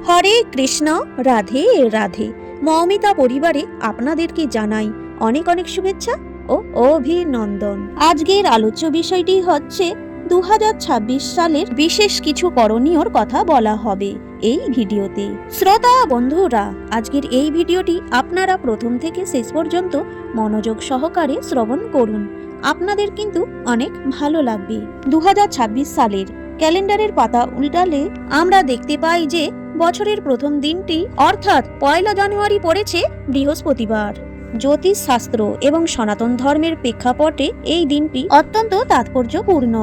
হরে কৃষ্ণ, রাধে রাধে। মৌমিতা পরিবারে আপনাদেরকে জানাই অনেক অনেক শুভেচ্ছা ও অভিনন্দন। আজকের আলোচ্য বিষয়টি হচ্ছে 2026 সালের বিশেষ কিছু করণীয়র কথা বলা হবে এই ভিডিওতে। শ্রোতা বন্ধুরা, আজকের এই ভিডিওটি আপনারা প্রথম থেকে শেষ পর্যন্ত মনোযোগ সহকারে শ্রবণ করুন, আপনাদের কিন্তু অনেক ভালো লাগবে। 2026 সালের ক্যালেন্ডারের পাতা উল্টালে আমরা দেখতে পাই যে বছরের প্রথম দিনটি অর্থাৎ 1 জানুয়ারি পড়েছে বৃহস্পতিবার। জ্যোতিষ শাস্ত্র এবং সনাতন ধর্মের প্রেক্ষাপটে এই দিনটি অত্যন্ত তাৎপর্যপূর্ণ।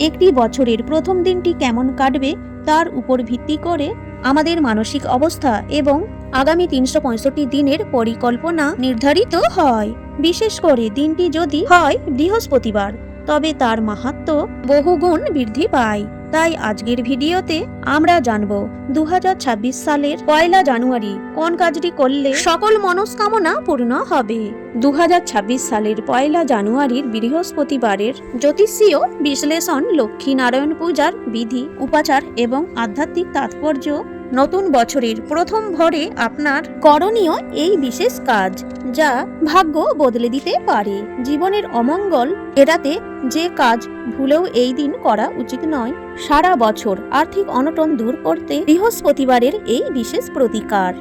একটি বছরের প্রথম দিনটি কেমন কাটবে তার উপর ভিত্তি করে আমাদের মানসিক অবস্থা এবং আগামী 365 দিনের পরিকল্পনা নির্ধারিত হয়। বিশেষ করে দিনটি যদি হয় বৃহস্পতিবার, তবে তার মাহাত্ম্য বহুগুণ বৃদ্ধি পায়। তাই আজকের ভিডিওতে আমরা জানব 2026 সালের 1 জানুয়ারি কোন কাজটি করলে সকল মনস্কামনা পূর্ণ হবে। 2026 সালের 1 জানুয়ারির বৃহস্পতিবারের জ্যোতিষীয় বিশ্লেষণ, লক্ষ্মী নারায়ণ পূজার বিধি, উপাচার এবং আধ্যাত্মিক তাৎপর্য। নতুন বছরের প্রথম ভোরে আপনার করণীয় এই বিশেষ কাজ, যা ভাগ্য বদলে দিতে পারে। জীবনের অমঙ্গল এড়াতে যে কাজ ভুলেও এই দিন করা উচিত নয়। সারা বছর আর্থিক অনটন দূর করতে বৃহস্পতিবারের এই বিশেষ প্রতিকার।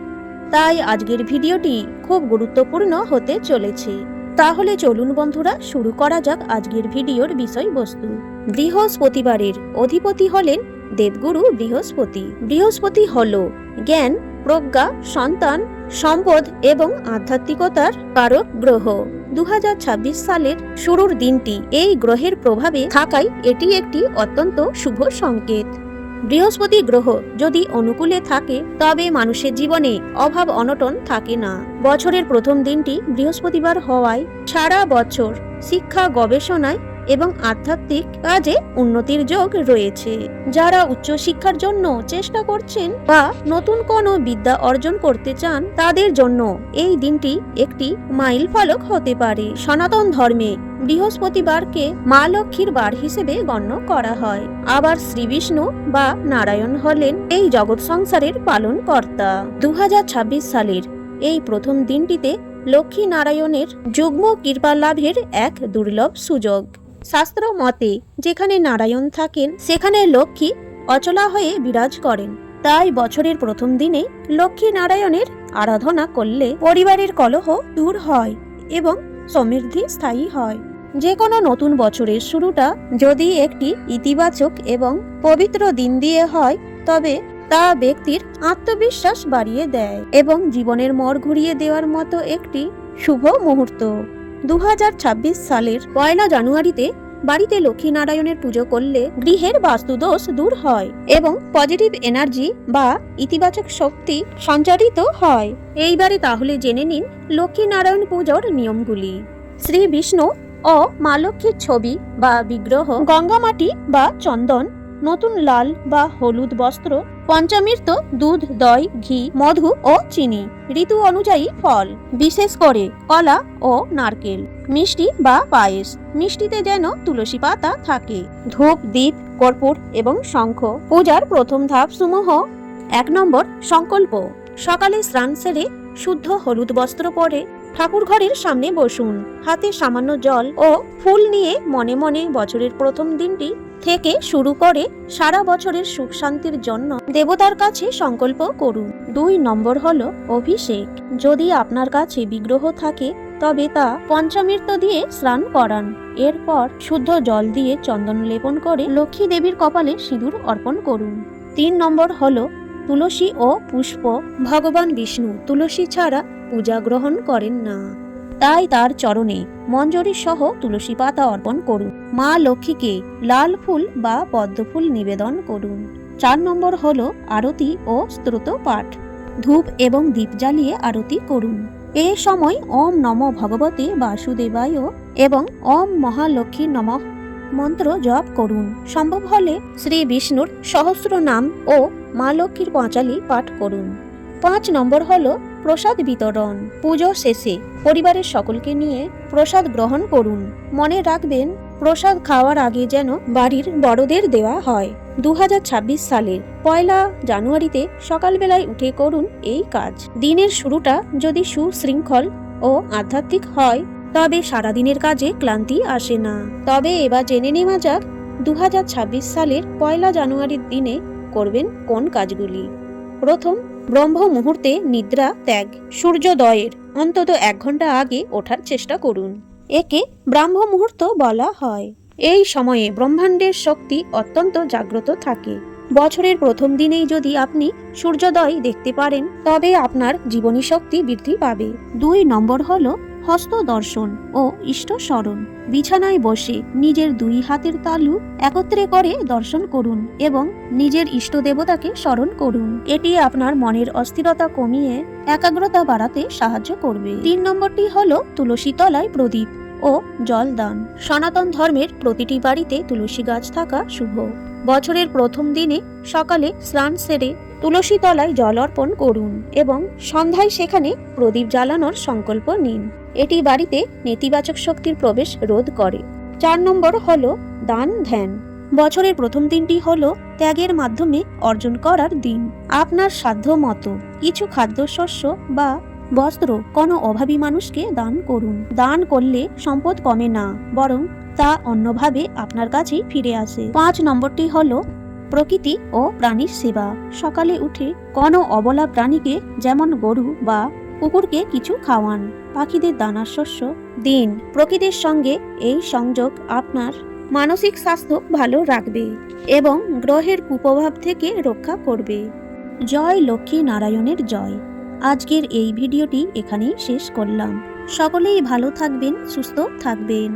তাই আজকের ভিডিওটি খুব গুরুত্বপূর্ণ হতে চলেছে। তাহলে চলুন বন্ধুরা, শুরু করা যাক আজকের ভিডিওর বিষয়বস্তু। বৃহস্পতিবারের অধিপতি হলেন দেবগুরু বৃহস্পতি। বৃহস্পতি হল জ্ঞান, প্রজ্ঞা, সন্তান, সম্পদ এবং আধ্যাত্মিকতার কারক গ্রহ। 2026 সালের শুরুর দিনটি এই গ্রহের প্রভাবে থাকায় এটি একটি অত্যন্ত শুভ সংকেত। বৃহস্পতি গ্রহ যদি অনুকূলে থাকে তবে মানুষের জীবনে অভাব অনটন থাকে না। বছরের প্রথম দিনটি বৃহস্পতিবার হওয়ায় সারা বছর শিক্ষা, গবেষণায় এবং আধ্যাত্মিক কাজে উন্নতির যোগ রয়েছে। যারা উচ্চশিক্ষার জন্য চেষ্টা করছেন বা নতুন কোনো বিদ্যা অর্জন করতে চান, তাদের জন্য এই দিনটি একটি মাইল ফলক হতে পারে। সনাতন ধর্মে বৃহস্পতিবারকে মা লক্ষ্মীর বার হিসেবে গণ্য করা হয়। আবার শ্রী বিষ্ণু বা নারায়ণ হলেন এই জগৎ সংসারের পালন কর্তা। 2026 সালের এই প্রথম দিনটিতে লক্ষ্মী নারায়ণের যুগ্ম কৃপা লাভের এক দুর্লভ সুযোগ। শাস্ত্র মতে যেখানে নারায়ণ থাকেন সেখানে লক্ষ্মী অচলা হয়ে বিরাজ করেন। তাই বছরের প্রথম দিনে লক্ষ্মী নারায়ণের আরাধনা করলে পরিবারের কলহ দূর হয় এবং সমৃদ্ধি স্থায়ী হয়। যে কোনো নতুন বছরের শুরুটা যদি একটি ইতিবাচক এবং পবিত্র দিন দিয়ে হয়, তবে তা ব্যক্তির আত্মবিশ্বাস বাড়িয়ে দেয় এবং জীবনের মোড় ঘুরিয়ে দেওয়ার মতো একটি শুভ মুহূর্ত। 2026 সালের 1 জানুয়ারিতে বাড়িতে লক্ষ্মী নারায়ণের পুজো করলে গৃহের বাস্তুদোষ দূর হয় এবং পজিটিভ এনার্জি বা ইতিবাচক শক্তি সঞ্চারিত হয়। এইবারে তাহলে জেনে নিন লক্ষ্মী নারায়ণ পুজোর নিয়মগুলি। শ্রী বিষ্ণু ও মা লক্ষ্মীর ছবি বা বিগ্রহ, গঙ্গা মাটি বা চন্দন, নতুন লাল বা হলুদ বস্ত্র, পঞ্চামৃত, দুধ, দই, ঘি, মধু ও চিনি, ঋতু অনুযায়ী ফল, বিশেষ করে কলা ও নারকেল, মিষ্টি বা পায়েস, মিষ্টিতে যেন তুলসী পাতা থাকে, ধূপ, দীপ, কর্পূর এবং শঙ্খ। পূজার প্রথম ধাপ সমূহ। 1 নম্বর, সংকল্প। সকালে স্নান সেরে শুদ্ধ হলুদ বস্ত্র পরে ঠাকুর ঘরের সামনে বসুন। হাতে সামান্য জল ও ফুল নিয়ে মনে মনে বছরের প্রথম দিনটি থেকে শুরু করে সারা বছরের সুখ শান্তির জন্য দেবতার কাছে সংকল্প করুন। 2 নম্বর হলো অভিষেক। যদি আপনার কাছে বিগ্রহ থাকে তবে তা পঞ্চামৃত দিয়ে স্নান করান। এরপর শুদ্ধ জল দিয়ে চন্দন লেপন করে লক্ষ্মী দেবীর কপালে সিঁদুর অর্পণ করুন। 3 নম্বর হলো তুলসী ও পুষ্প। ভগবান বিষ্ণু তুলসী ছাড়া পূজা গ্রহণ করেন না, তাই তার চরণে মঞ্জরি সহ তুলসী পাতা অর্পণ করুন। মা লক্ষ্মীকে লাল ফুল বা পদ্ম ফুল নিবেদন করুন। 4 নম্বর হলো আরতি ও স্তোত্র পাঠ। ধূপ এবং দীপ জ্বালিয়ে আরতি করুন। এ সময় ওম নমো ভগবতে বাসুদেবায় এবং ওম মহালক্ষ্মী নমঃ মন্ত্র জপ করুন। সম্ভব হলে শ্রী বিষ্ণুর সহস্র নাম ও মা লক্ষ্মীর পাঁচালী পাঠ করুন। 5 নম্বর হলো প্রসাদ বিতরণ। পুজো শেষে পরিবারের সকলকে নিয়ে প্রসাদ গ্রহণ করুন। মনে রাখবেন, প্রসাদ খাওয়ার আগে যেন বাড়ির বড়দের দেওয়া হয়। 2026 সালের 1 জানুয়ারিতে সকালবেলায় উঠে করুন এই কাজ। দিনের শুরুটা যদি সুশৃঙ্খল ও আধ্যাত্মিক হয় তবে সারাদিনের কাজে ক্লান্তি আসে না। তবে এবার জেনে নেওয়া যাক 2026 সালের 1 জানুয়ারির দিনে করবেন কোন কাজগুলি। প্রথম, ব্রহ্ম মুহূর্তে নিদ্রা ত্যাগ। সূর্যোদয়ের অন্তত 1 ঘন্টা আগে ওঠার চেষ্টা করুন। একে ব্রাহ্ম মুহূর্ত বলা হয়। এই সময়ে ব্রহ্মাণ্ডের শক্তি অত্যন্ত জাগ্রত থাকে। বছরের প্রথম দিনেই যদি আপনি সূর্যোদয় দেখতে পারেন তবে আপনার জীবনী শক্তি বৃদ্ধি পাবে। 2 নম্বর হলো হস্ত দর্শন ও ইষ্ট স্মরণ। বিছানায় বসে নিজের 2 হাতের তালু একত্রে করে দর্শন করুন এবং নিজের ইষ্ট দেবতাকে স্মরণ করুন। এটি আপনার মনের অস্থিরতা কমিয়ে একাগ্রতা বাড়াতে সাহায্য করবে। 3 নম্বরটি হলো তুলসী তলায় প্রদীপ ও জল দান। সনাতন ধর্মের প্রতিটি বাড়িতে তুলসী গাছ থাকা শুভ। বছরের প্রথম দিনে সকালে স্নান সেরে তুলসী তলায় জল অর্পণ করুন এবং সন্ধ্যায় সেখানে প্রদীপ জ্বালানোর সংকল্প নিন। এটি বাড়িতে নেতিবাচক শক্তির প্রবেশ রোধ করে। 4 নম্বর হলো দান ধ্যান। বছরের প্রথম দিনটি হলো ত্যাগের মাধ্যমে অর্জন করার দিন। আপনার সাধ্য মতো কিছু খাদ্যশস্য বা বস্ত্র কোনো অভাবী মানুষকে দান করুন। দান করলে সম্পদ কমে না, বরং তা অন্যভাবে আপনার কাছেই ফিরে আসে। 5 নম্বরটি হলো প্রকৃতি ও প্রাণীর সেবা। সকালে উঠে কোনো অবলা প্রাণীকে যেমন গরু বা কুকুরকে কিছু খাওয়ান, পাখিদের দানার শস্য দিন। প্রকৃতির সঙ্গে এই সংযোগ আপনার মানসিক স্বাস্থ্য ভালো রাখবে এবং গ্রহের কুপ্রভাব থেকে রক্ষা করবে। জয় লক্ষ্মী নারায়ণের জয়। আজকের এই ভিডিওটি এখানেই শেষ করলাম। সকলেই ভালো থাকবেন, সুস্থ থাকবেন।